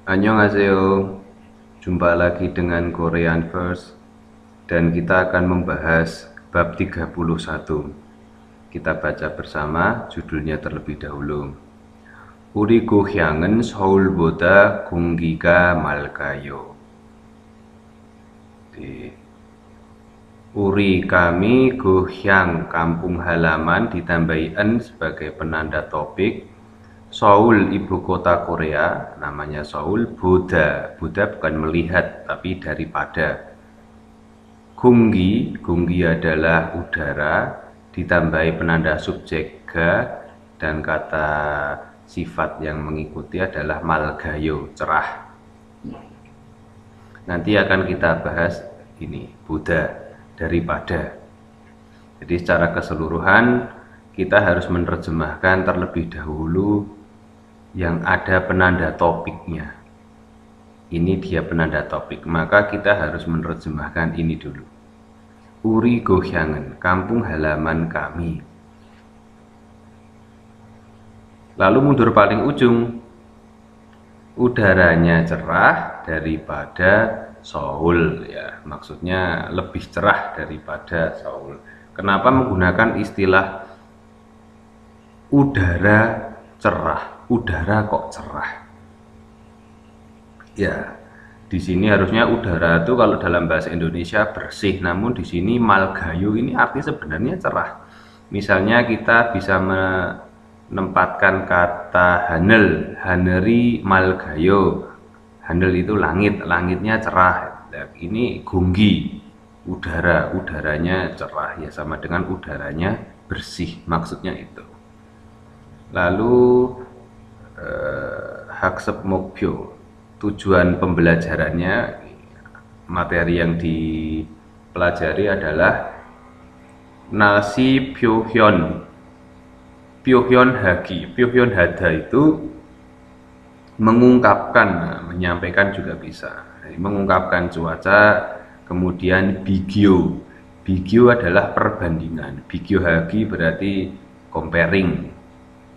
Annyeonghaseyo, jumpa lagi dengan Korean Verse dan kita akan membahas bab 31. Kita baca bersama judulnya terlebih dahulu. 우리 고향은 서울보다 공기가 맑아요. Uri kami gohyang kampung halaman ditambahi en sebagai penanda topik. Seoul ibu kota Korea, namanya Seoul. Buddha bukan melihat tapi daripada. Gunggi adalah udara, ditambahi penanda subjek ga, dan kata sifat yang mengikuti adalah malgayo, cerah. Nanti akan kita bahas ini, Buddha, daripada. Jadi secara keseluruhan kita harus menerjemahkan terlebih dahulu yang ada penanda topiknya. Ini dia penanda topik, maka kita harus menerjemahkan ini dulu. Uri gohyangen, kampung halaman kami. Lalu mundur paling ujung, udaranya cerah daripada Seoul, ya, maksudnya lebih cerah daripada Seoul. Kenapa menggunakan istilah udara cerah? Udara kok cerah? Ya, di sini harusnya udara itu kalau dalam bahasa Indonesia bersih, namun di sini malgayo ini arti sebenarnya cerah. Misalnya kita bisa menempatkan kata hanel, haneri malgayo. Hanel itu langit, langitnya cerah. Nah, ini gunggi, udaranya cerah, ya sama dengan udaranya bersih, maksudnya itu. Lalu haksep mokpyo, tujuan pembelajarannya, materi yang dipelajari adalah nasi pyohyon hagi. Pyohyon hada itu mengungkapkan, menyampaikan juga bisa. Mengungkapkan cuaca. Kemudian bigyo adalah perbandingan. Bigyo hagi berarti comparing,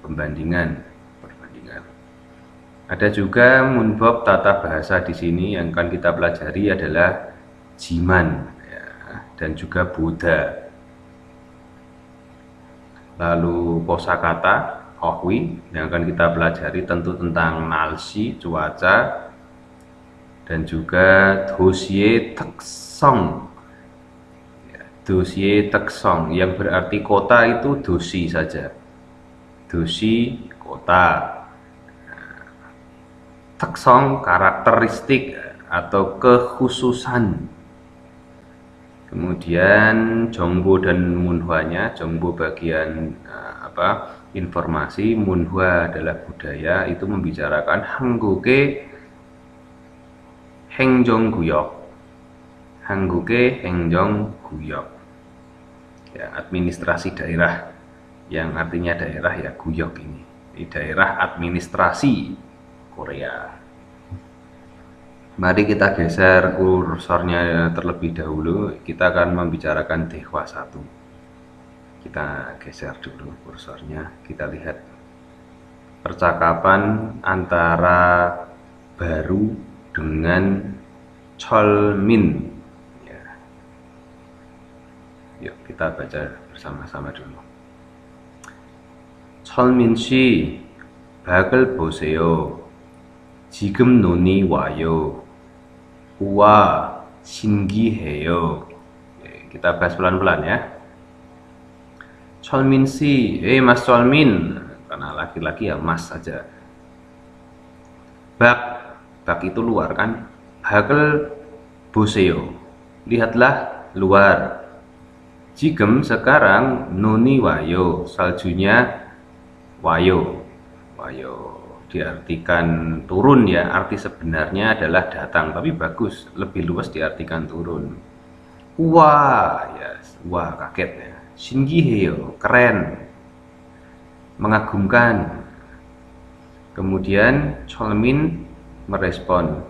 pembandingan. Ada juga munbob tata bahasa di sini yang akan kita pelajari adalah jiman, ya, dan juga Buddha. Lalu kosakata ohwi yang akan kita pelajari tentu tentang nalsi, cuaca, dan juga dosie teksong. Dosie teksong yang berarti kota itu dosi saja. Dosi kota. Teksong karakteristik atau kekhususan. Kemudian jongbo dan munhwanya. Jongbo bagian informasi, munhwa adalah budaya. Itu membicarakan hangguke hengjong guyok. Hangguke hengjong guyok, ya, administrasi daerah, yang artinya daerah, ya, guyok ini daerah administrasi Korea. Mari kita geser kursornya terlebih dahulu. Kita akan membicarakan Dehwa 1. Kita geser dulu kursornya. Kita lihat percakapan antara Baru dengan Cholmin, ya. Yuk kita baca bersama-sama dulu. Cholmin 씨, 박을 보세요. 지금 눈이 와요. 우와, 신기해요. Kita bahas pelan-pelan, ya. Cholmin si, Mas Cholmin, karena laki-laki ya Mas saja. Bak itu luar kan. Bakal boseyo, lihatlah luar. Jigem sekarang, nuni wayo, saljunya wayo. Diartikan turun, ya, arti sebenarnya adalah datang, tapi bagus, lebih luas diartikan turun. Wah, ya, wah, kaget, ya. Shingiheyo, keren, mengagumkan. Kemudian Cholmin merespon,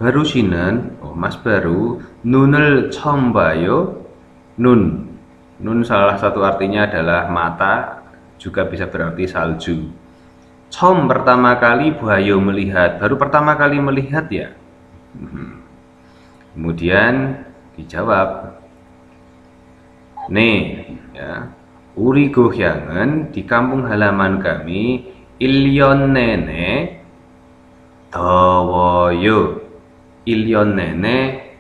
Baru 씨는, Mas Baru, 눈을 처음 봐요. Nun salah satu artinya adalah mata, juga bisa berarti salju. Com pertama kali Buayo melihat, baru pertama kali melihat ya. Kemudian dijawab, nih ya, uri gohyangen di kampung halaman kami ilyon nene dawoyo. Ilyon nene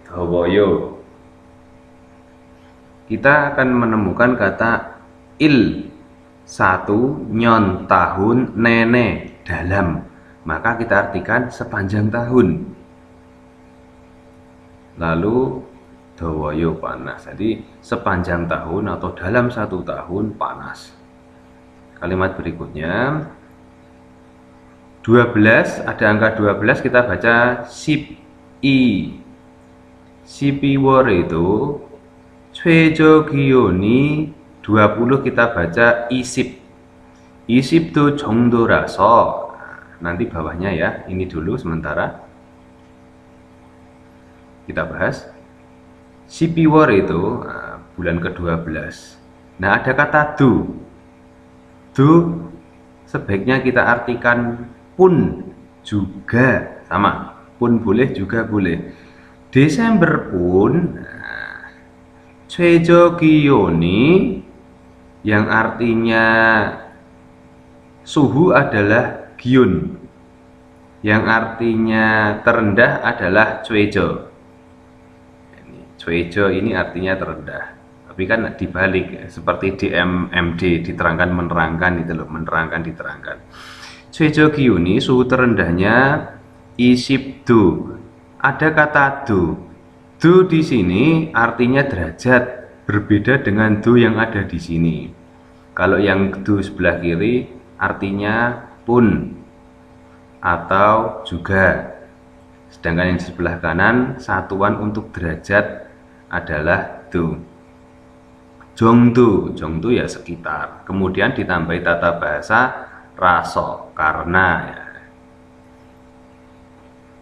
dawoyo. Kita akan menemukan kata il, satu, nyon, tahun, nene, dalam. Maka kita artikan sepanjang tahun. Lalu dawoyo panas. Jadi sepanjang tahun atau dalam 1 tahun panas. Kalimat berikutnya 12, ada angka 12 kita baca sip i. Sipiwor itu 최저 기온이 20 kita baca isip. Isip itu 정도라서. Nanti bawahnya ya, ini dulu sementara kita bahas. Sipiwor itu bulan ke-12. Nah, ada kata du. Du sebaiknya kita artikan pun juga, sama. Pun boleh, juga boleh. Desember pun 최저 기온이 yang artinya suhu adalah gion. Yang artinya terendah adalah 최저. Cuejo ini artinya terendah, tapi kan dibalik seperti di MD diterangkan menerangkan itu loh, menerangkan diterangkan. Cuejo giuni suhu terendahnya isipdu. Ada kata du. Du di sini artinya derajat, berbeda dengan du yang ada di sini. Kalau yang du sebelah kiri artinya pun atau juga. Sedangkan yang di sebelah kanan satuan untuk derajat adalah du. Jongdu, jongdu ya sekitar. Kemudian ditambahi tata bahasa raso, karena ya.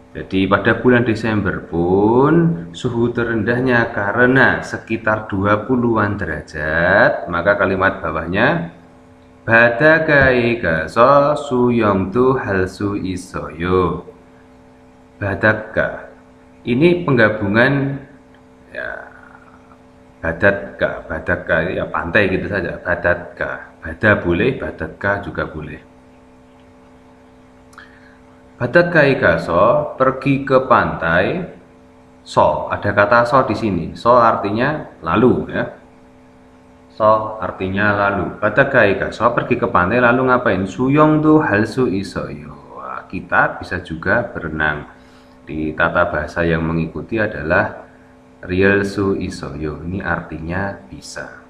Jadi pada bulan Desember pun suhu terendahnya karena sekitar 20-an derajat, maka kalimat bawahnya badagai gaso suyongdu halsu isoyo. Badaka ini penggabungan ya, badatka ya pantai gitu saja. Badatka, bada boleh, badatka juga boleh. Badatka ikaso pergi ke pantai. So, ada kata so di sini. So artinya lalu ya. So artinya lalu. Badatka ikaso pergi ke pantai lalu ngapain? Suyong tuh halsu isoyo. Kita bisa juga berenang. Di tata bahasa yang mengikuti adalah real su isoyo. Ini artinya bisa.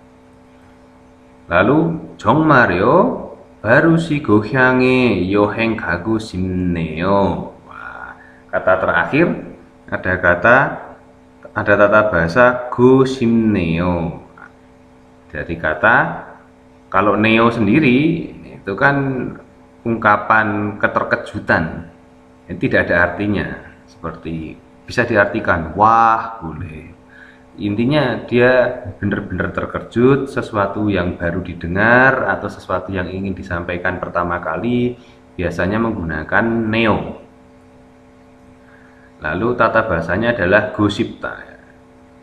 Lalu 정말요 baru si gohyange yoheng gagu simneo. Kata terakhir ada tata bahasa go simneo. Jadi kata kalau neo sendiri itu kan ungkapan keterkejutan. Ini tidak ada artinya. Seperti bisa diartikan wah boleh. Intinya dia benar-benar terkejut, sesuatu yang baru didengar atau sesuatu yang ingin disampaikan pertama kali, biasanya menggunakan neo. Lalu tata bahasanya adalah gosipta.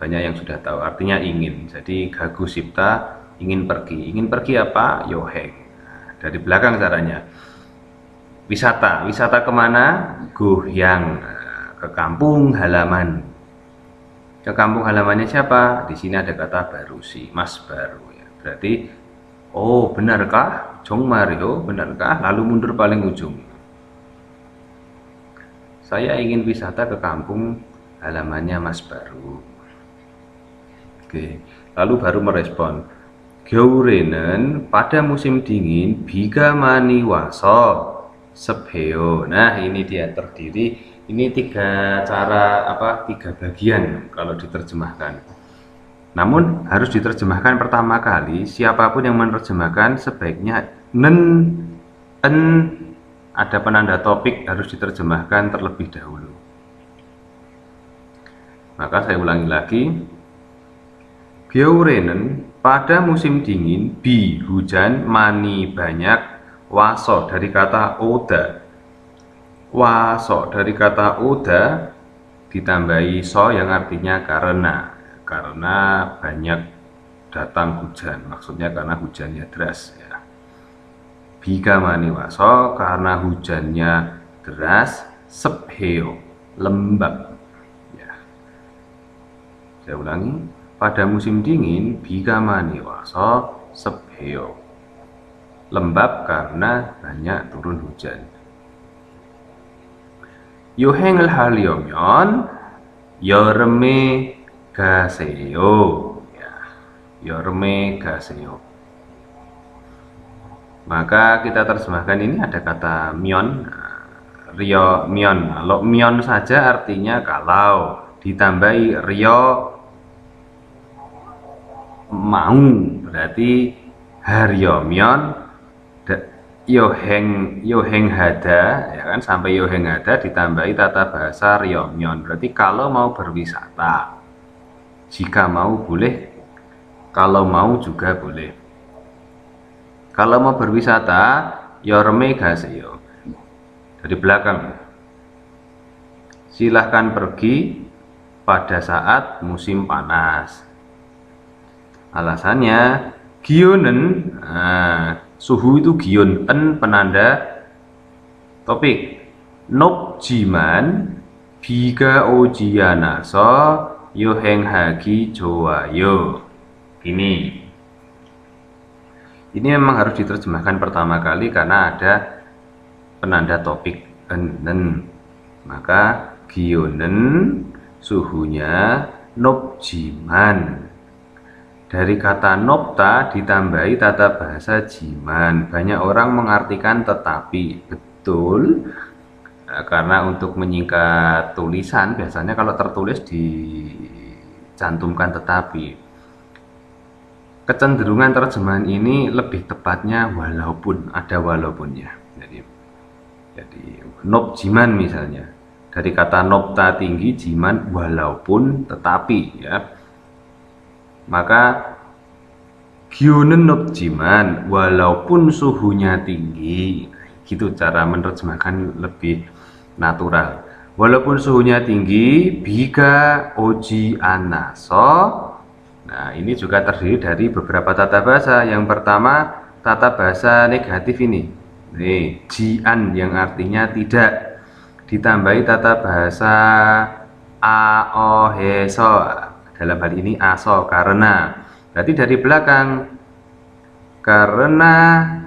Banyak yang sudah tahu artinya ingin. Jadi gagosipta ingin pergi. Ingin pergi apa? Yoheng. Nah, dari belakang caranya. Wisata kemana? Gohyang. Ke kampung halaman. Ke kampung halamannya siapa? Di sini ada kata baru si Mas Baru ya. Berarti oh benarkah? Jong Mario benarkah? Lalu mundur paling ujung. Saya ingin wisata ke kampung halamannya Mas Baru. Oke. Lalu baru merespon. Gyeorenen pada musim dingin biga mani waso sebeo. Nah, ini dia terdiri. Ini tiga bagian kalau diterjemahkan. Namun harus diterjemahkan pertama kali. Siapapun yang menerjemahkan sebaiknya ada penanda topik harus diterjemahkan terlebih dahulu. Maka saya ulangi lagi. Gyeorenen pada musim dingin, bi hujan, mani banyak, Waso dari kata oda. Waso dari kata oda ditambahi so yang artinya karena banyak datang hujan, maksudnya karena hujannya deras ya. Bigamani waso karena hujannya deras, sepheo lembab ya. Saya ulangi, pada musim dingin bigamani waso sepheo lembab karena banyak turun hujan. Yohengel halio면 여름에 가세요. Ya, 여름에 가세요. Maka kita terjemahkan ini ada kata myon, rio myon. Kalau myon saja artinya kalau, ditambahi rio mau berarti haryomyon yoheng hada ya kan, sampai yoheng hada ditambahi tata bahasa ryomyon, berarti kalau mau berwisata, jika mau boleh, kalau mau juga boleh. Kalau mau berwisata yorme gaseyo dari belakang, silahkan pergi pada saat musim panas. Alasannya gionen, suhu itu gion, en penanda topik. Nopjiman biga ojianaso yohenghagi jowayo. Ini memang harus diterjemahkan pertama kali karena ada penanda topik enen. Maka gionen suhunya nopjiman. Dari kata nopta ditambahi tata bahasa jiman. Banyak orang mengartikan tetapi. Betul, karena untuk menyingkat tulisan biasanya kalau tertulis dicantumkan tetapi. Kecenderungan terjemahan ini lebih tepatnya walaupun, ada walaupunnya. Jadi nop jiman misalnya, dari kata nopta tinggi, jiman walaupun tetapi ya. Maka gionen nopjiman walaupun suhunya tinggi, gitu cara menerjemahkan lebih natural. Walaupun suhunya tinggi, biga oji anaso. Nah, ini juga terdiri dari beberapa tata bahasa. Yang pertama, tata bahasa negatif ini. Nih, jian yang artinya tidak, ditambahi tata bahasa aoheso. Dalam hal ini aso, karena. Berarti dari belakang, karena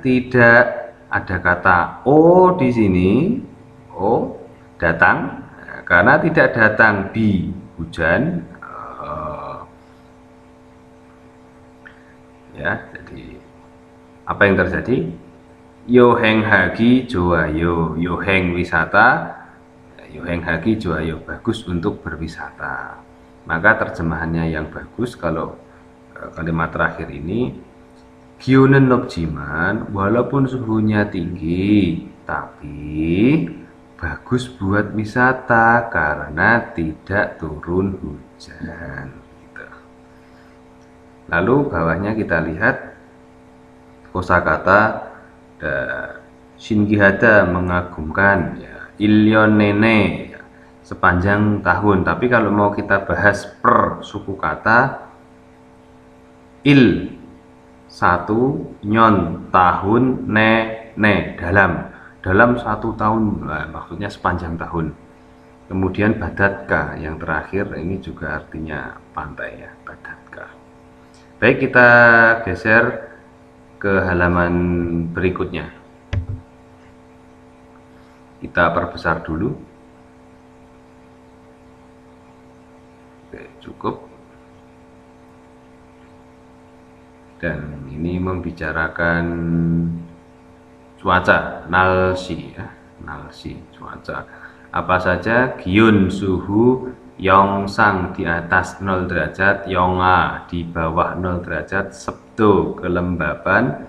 tidak ada kata o di sini, o datang, karena tidak datang bi hujan, ya. Jadi apa yang terjadi? Yoheng hagi joayo, yoheng wisata, yoheng hagi joayo bagus untuk berwisata. Maka terjemahannya yang bagus kalau kalimat terakhir ini, gionen nopjiman walaupun suhunya tinggi tapi bagus buat wisata karena tidak turun hujan gitu. Lalu bawahnya kita lihat kosakata shingihada mengagumkan ya, ilionene sepanjang tahun. Tapi kalau mau kita bahas per suku kata, il satu, nyon tahun, ne dalam satu tahun, nah, maksudnya sepanjang tahun. Kemudian badatka yang terakhir ini juga artinya pantai ya, badatka. Baik, kita geser ke halaman berikutnya. Kita perbesar dulu. Oke, cukup. Dan ini membicarakan cuaca, nalsi ya, nalsi cuaca. Apa saja? Giun suhu, yongsang di atas 0 derajat, yonga di bawah 0 derajat, septo kelembaban,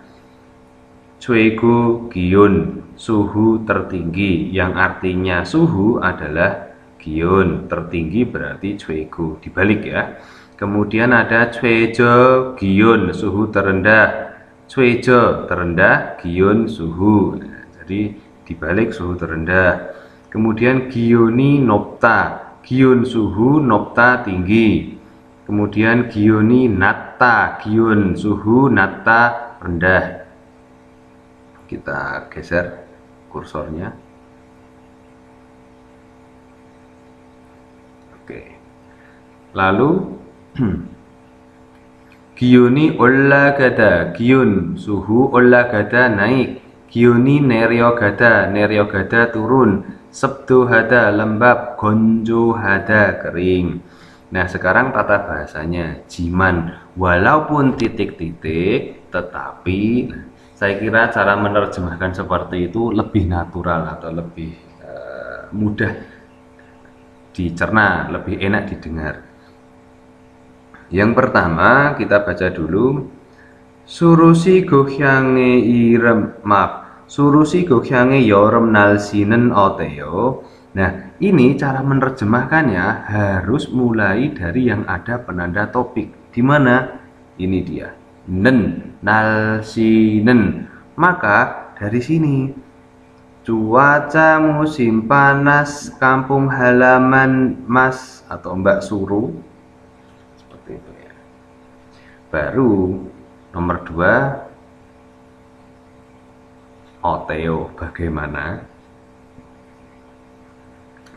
cuegu giun suhu tertinggi, yang artinya suhu adalah giun, tertinggi berarti cuegu, dibalik ya. Kemudian ada cuejo giun suhu terendah, Suejo terendah, Gion suhu. Nah, jadi dibalik suhu terendah. Kemudian Gioni nopta, Gion suhu, nopta tinggi. Kemudian Gioni natta, Gion suhu, natta rendah. Kita geser kursornya. Oke. Lalu Gioni olagada, Gion suhu olagada naik. Gioni neryogada turun. Sabdo hada lembab, gonjo hada kering. Nah, sekarang tata bahasanya jiman, walaupun titik-titik, tetapi saya kira cara menerjemahkan seperti itu lebih natural atau lebih mudah dicerna, lebih enak didengar. Yang pertama kita baca dulu. Surusi gohyange iremak, surusi gohyange yorem nalsinen oteo. Nah, ini cara menerjemahkannya harus mulai dari yang ada penanda topik. Di mana? Ini dia. Nen, nalsinen. Maka dari sini cuaca musim panas kampung halaman Mas atau Mbak Suru. Seperti itu ya. Baru nomor 2, Oteo bagaimana?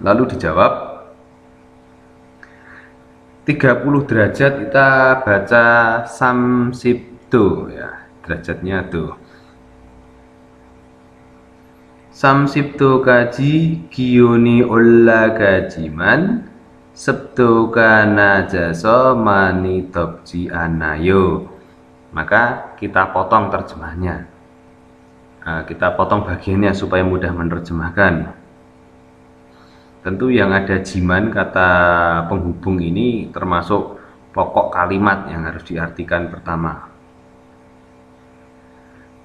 Lalu dijawab 30 derajat kita baca samsibdo ya, derajatnya tuh. Samsibdo kaji gioni olla gajiman sebdo kana jaso mani dobji anayo. Maka kita potong terjemahnya, kita potong bagiannya supaya mudah menerjemahkan. Tentu yang ada jiman kata penghubung ini termasuk pokok kalimat yang harus diartikan pertama.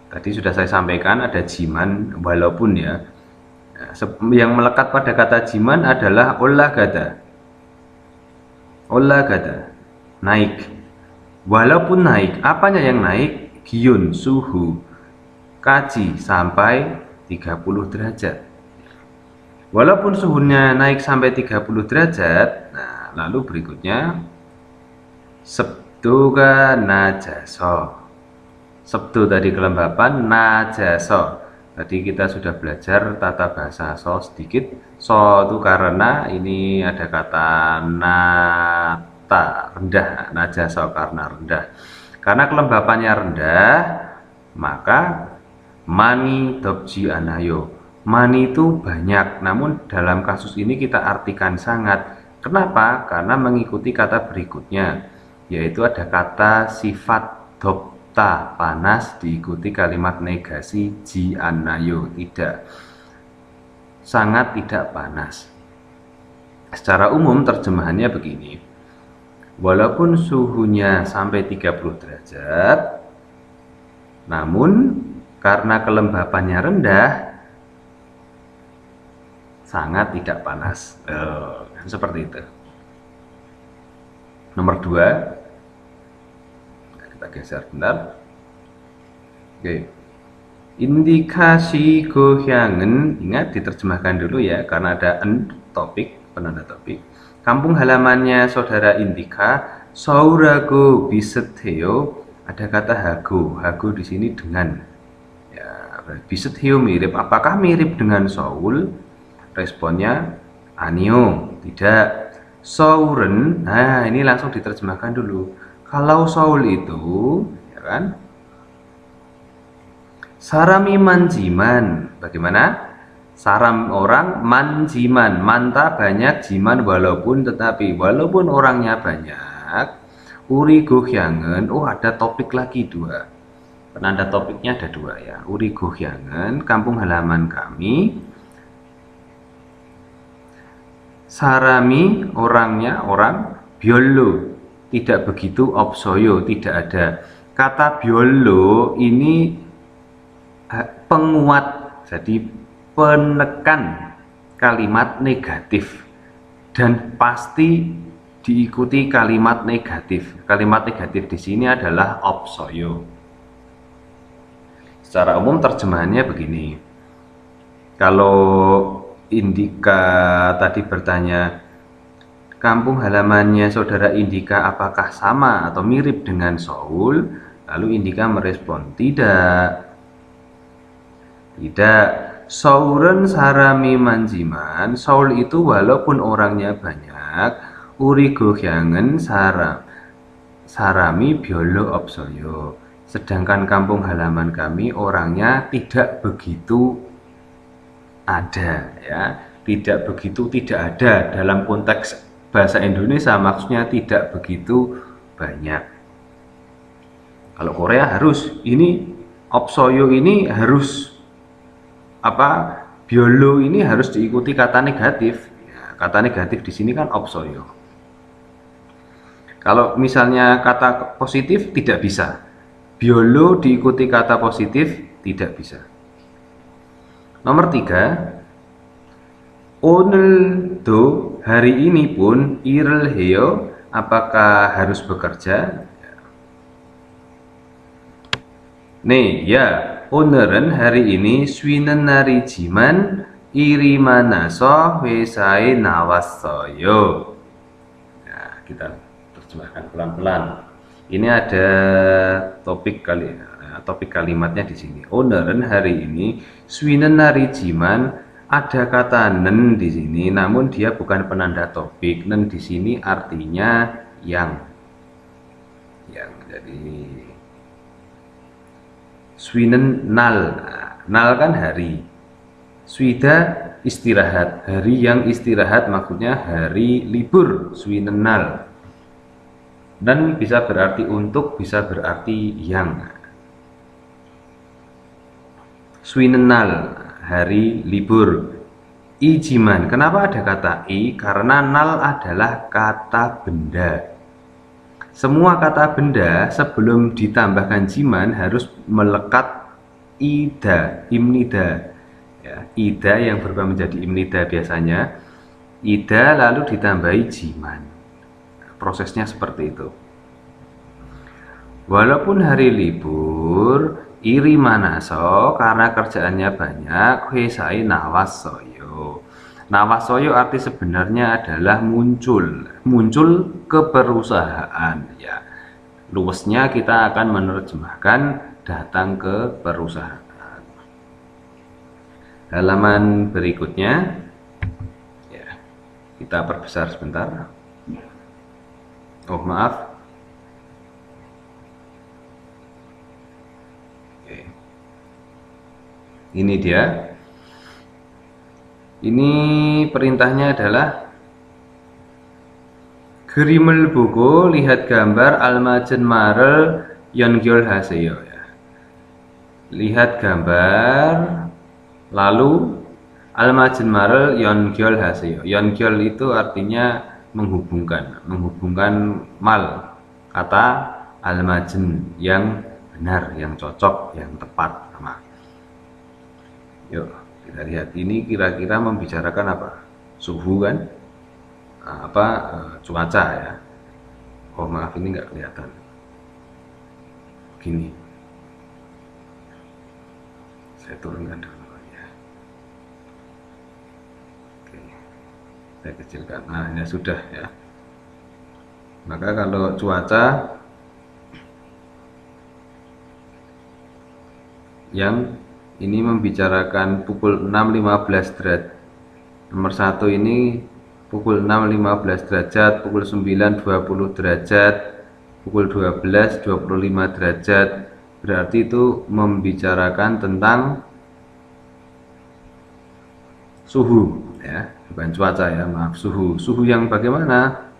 Tadi sudah saya sampaikan ada jiman, walaupun ya yang melekat pada kata jiman adalah olagada, naik. Walaupun naik, apanya yang naik? Gion suhu, kaji sampai 30 derajat. Walaupun suhunya naik sampai 30 derajat, nah lalu berikutnya sebdoga najaso. Sebdo tadi kelembapan, najaso. Tadi kita sudah belajar tata bahasa so sedikit. So itu karena ini ada kata nata, rendah, najaso karena rendah. Karena kelembapannya rendah, maka mani dobji anayo. Mani itu banyak, namun dalam kasus ini kita artikan sangat. Kenapa? Karena mengikuti kata berikutnya, yaitu ada kata sifat dobta, panas, diikuti kalimat negasi ji anayo, tidak, sangat tidak panas. Secara umum terjemahannya begini. Walaupun suhunya sampai 30 derajat, namun karena kelembapannya rendah, sangat tidak panas. Seperti itu. Nomor 2, kita geser bentar. Oke. Indikasi gohyangen, ingat diterjemahkan dulu ya, karena ada topik, penanda topik. Kampung halamannya saudara Indika, saurago biseteo, ada kata hago. Hago di sini dengan. Ya, biseteo mirip. Apakah mirip dengan Saul? Responnya anio, tidak. Sauren, nah ini langsung diterjemahkan dulu. Kalau Saul itu, ya kan? Sarami manjiman, bagaimana? Saram orang, manjiman, manta banyak, jiman walaupun, tetapi walaupun orangnya banyak. Uri gohyangen, ada topik lagi 2. Penanda topiknya ada 2 ya. Uri gohyangen, kampung halaman kami. Sarami orangnya orang, biolo tidak begitu, opsoyo tidak ada. Kata biolo ini penguat, jadi penekan kalimat negatif dan pasti diikuti kalimat negatif. Kalimat negatif di sini adalah opsoyo. Secara umum terjemahannya begini. Kalau Indika tadi bertanya, kampung halamannya saudara Indika apakah sama atau mirip dengan Saul? Lalu Indika merespon, tidak. Tidak. Sauren sarami manjiman, Saul itu walaupun orangnya banyak, uri gohyangen sarami biolo opsoyo. Sedangkan kampung halaman kami orangnya tidak begitu ada, ya. Tidak begitu tidak ada dalam konteks bahasa Indonesia, maksudnya tidak begitu banyak. Kalau Korea harus, ini opsoyo ini harus apa, biolo ini harus diikuti kata negatif. Ya, kata negatif di sini kan opsoyo. Kalau misalnya kata positif tidak bisa. Biolo diikuti kata positif tidak bisa. Nomor 3, o늘도 hari ini pun 일을 해요. Apakah harus bekerja? Nih, ya. 오늘은 hari ini 쉬는 날이지만 일이 많아서 회사에 나왔어요. Nah, kita terjemahkan pelan-pelan. Ini ada topik kalimatnya di sini. 오늘은 hari ini 쉬는 날이지만 ada kata nen di sini, namun dia bukan penanda topik. Nen di sini artinya yang. Jadi swinen nal, nal kan hari. Swida istirahat, hari yang istirahat maksudnya hari libur. Swinen nal. Dan bisa berarti untuk, bisa berarti yang. Swinen nal, hari libur. Ijiman, kenapa ada kata i? Karena nal adalah kata benda. Semua kata benda sebelum ditambahkan jiman harus melekat ida, imnida. Ya, ida yang berubah menjadi imnida biasanya. Ida lalu ditambahi jiman. Prosesnya seperti itu. Walaupun hari libur, iri manaso karena kerjaannya banyak, hesai nawasoyo. Nawasoyo arti sebenarnya adalah muncul ke perusahaan, ya. Luwesnya kita akan menerjemahkan datang ke perusahaan. Halaman berikutnya, ya, kita perbesar sebentar. Oh maaf. Oke. Ini dia. Ini perintahnya adalah 그림을 보고 lihat gambar almajen marel 연결하세요. Ya. Lihat gambar lalu almajen marel 연결하세요. 연결 itu artinya menghubungkan mal, kata almajen yang benar, yang cocok, yang tepat sama. Yuk kita lihat, ini kira-kira membicarakan apa? Suhu kan? Cuaca ya. Oh maaf, ini nggak kelihatan. Gini, saya turunkan dulu ya. Oke, saya kecilkan. Nah ini sudah ya. Maka kalau cuaca yang ini membicarakan pukul 6.15 derajat. Nomor 1 ini pukul 6.15 derajat, pukul 9.20 derajat, pukul 12.25 derajat. Berarti itu membicarakan tentang suhu ya, bukan cuaca ya, maaf, suhu. Suhu yang bagaimana?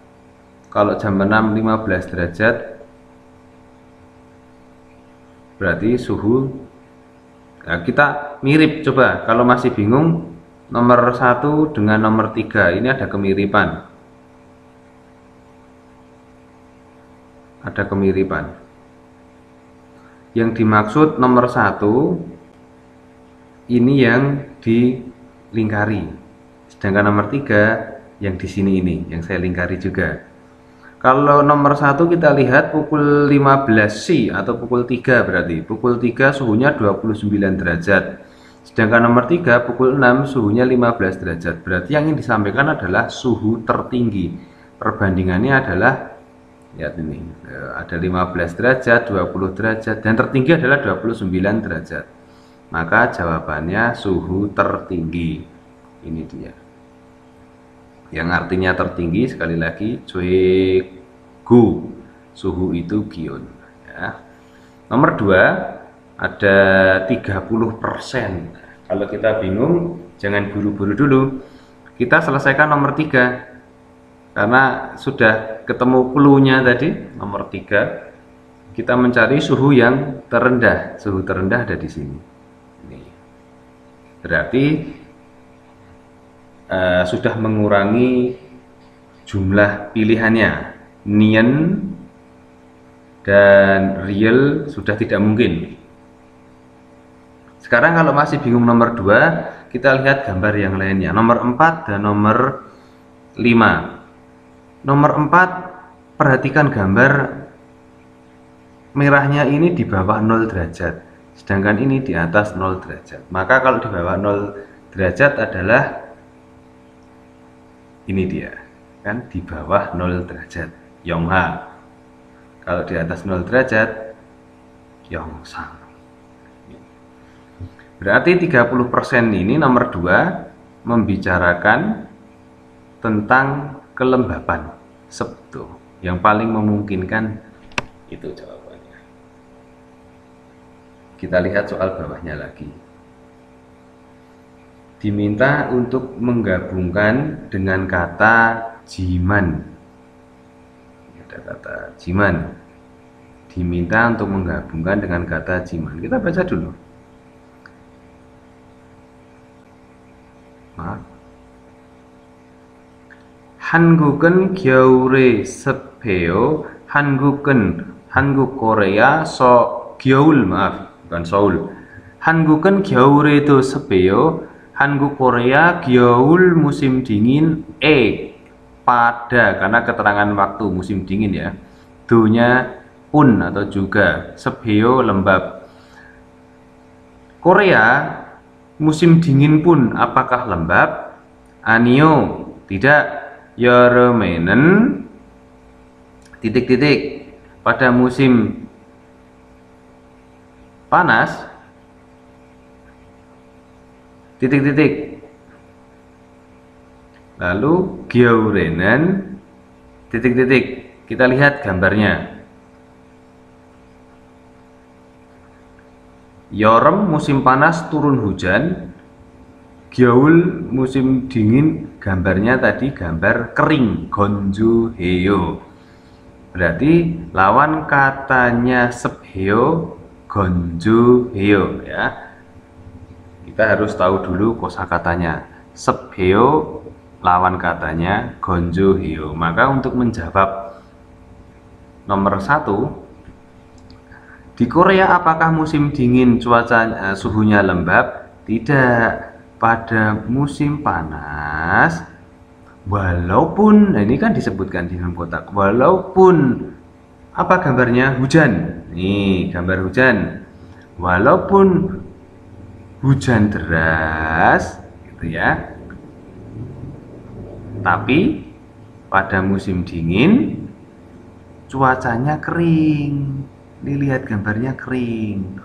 Kalau jam 6.15 derajat berarti suhu. Nah, kita mirip, coba kalau masih bingung, nomor 1 dengan nomor 3 ini ada kemiripan. Ada kemiripan. Yang dimaksud nomor 1 ini yang dilingkari. Sedangkan nomor 3 yang di sini ini, yang saya lingkari juga. Kalau nomor 1 kita lihat pukul 15 Si atau pukul 3, berarti pukul 3 suhunya 29 derajat. Sedangkan nomor 3 pukul 6 suhunya 15 derajat. Berarti yang ingin disampaikan adalah suhu tertinggi. Perbandingannya adalah, lihat ini, ada 15 derajat, 20 derajat, dan tertinggi adalah 29 derajat. Maka jawabannya suhu tertinggi. Ini dia. Yang artinya tertinggi, sekali lagi, Gu, suhu itu gion. Ya. Nomor 2, ada 30%. Kalau kita bingung, jangan buru-buru dulu. Kita selesaikan nomor 3. Karena sudah ketemu clue-nya tadi, nomor 3. Kita mencari suhu yang terendah. Suhu terendah ada di sini. Ini. Berarti sudah mengurangi jumlah pilihannya. Neon dan real sudah tidak mungkin. Sekarang kalau masih bingung nomor 2, kita lihat gambar yang lainnya. Nomor 4 dan nomor 5. Nomor 4, perhatikan gambar merahnya ini di bawah 0 derajat. Sedangkan ini di atas 0 derajat. Maka kalau di bawah 0 derajat adalah ini dia, kan, di bawah 0 derajat, Yongha. Kalau di atas 0 derajat, Yongsang. Berarti 30% ini nomor 2 membicarakan tentang kelembapan septo. Yang paling memungkinkan itu jawabannya. Kita lihat soal bawahnya lagi. Diminta untuk menggabungkan dengan kata jiman. Ada kata jiman. Diminta untuk menggabungkan dengan kata jiman. Kita baca dulu. Maaf. 한국은 겨울에 습해요. 한국 Korea 겨울, maaf, bukan Seoul. 한국은 겨울에도 습해요. Hangu Korea Gyeoul musim dingin pada, karena keterangan waktu musim dingin ya. Do-nya pun atau juga, sebheo lembab. Korea musim dingin pun apakah lembab? Anio tidak. Yereumenen titik-titik pada musim panas titik-titik. Lalu Gyeourenen titik-titik. Kita lihat gambarnya. Yorem musim panas turun hujan. Gyeoul musim dingin, gambarnya tadi gambar kering, gonju heyo. Berarti lawan katanya sebheo, gonju heyo ya. Kita harus tahu dulu kosakatanya. Sebheo lawan katanya gonjo heo. Maka untuk menjawab nomor 1, di Korea apakah musim dingin cuaca suhunya lembab? Tidak. Pada musim panas, walaupun, nah ini kan disebutkan di dalam kotak, walaupun apa gambarnya? Hujan. Nih gambar hujan. Walaupun hujan deras gitu ya, tapi pada musim dingin cuacanya kering. Dilihat gambarnya kering.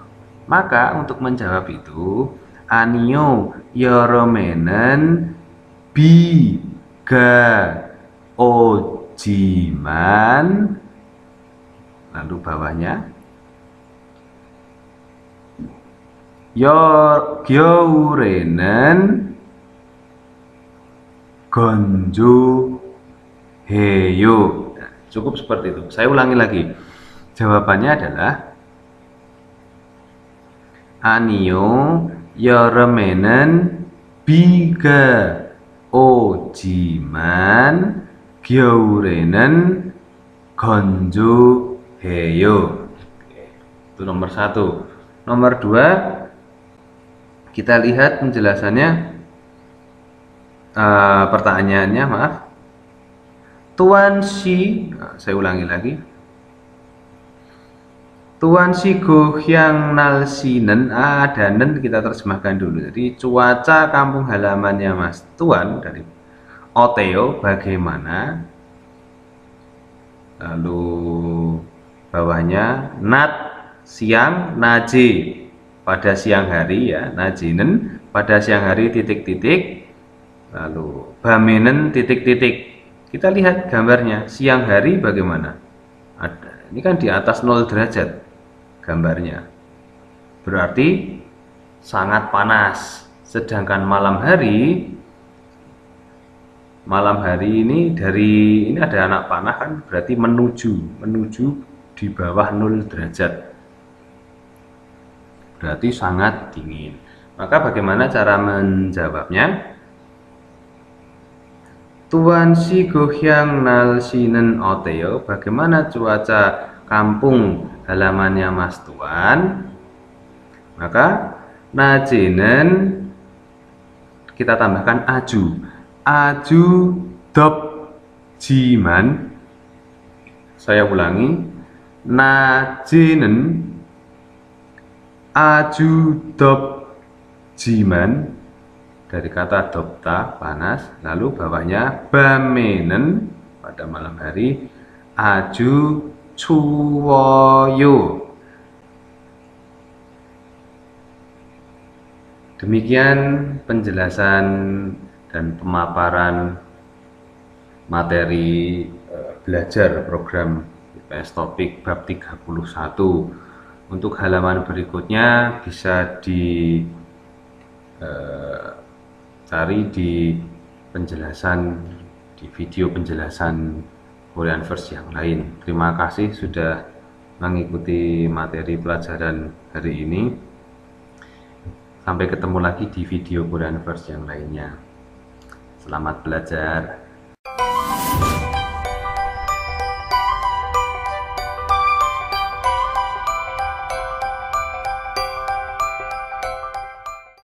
Maka untuk menjawab itu, anio yereumenen biga ojiman, lalu bawahnya Gyeourenen gonju heyo. Nah, cukup seperti itu. Saya ulangi lagi. Jawabannya adalah anio yereumenen biga ojiman Gyeourenen gonju heyo. Itu nomor 1. Nomor 2, kita lihat penjelasannya, pertanyaannya, maaf. Tuan si, saya ulangi lagi. Tuan si gohyang nalsinen, ada nen kita terjemahkan dulu. Jadi cuaca kampung halamannya Mas Tuan dari Oteo bagaimana? Lalu bawahnya nat siang naje pada siang hari ya, najinen pada siang hari titik-titik. Lalu bamenen titik-titik. Kita lihat gambarnya siang hari bagaimana? Ada. Ini kan di atas 0 derajat gambarnya. Berarti sangat panas. Sedangkan malam hari ini ini ada anak panah kan berarti menuju di bawah 0 derajat. Berarti sangat dingin. Maka bagaimana cara menjawabnya? Tuan si gohyang nalsinen Oteo, bagaimana cuaca kampung halamannya Mas Tuan? Maka najenen kita tambahkan aju dop jiman. Saya ulangi, najenen aju dop jiman dari kata dopta panas, lalu bawahnya bamenen pada malam hari, aju cuwoyo. Demikian penjelasan dan pemaparan materi belajar program IPS Topik bab 31. Untuk halaman berikutnya bisa cari di penjelasan, di video penjelasan Korean Verse yang lain. Terima kasih sudah mengikuti materi pelajaran hari ini. Sampai ketemu lagi di video Korean Verse yang lainnya. Selamat belajar.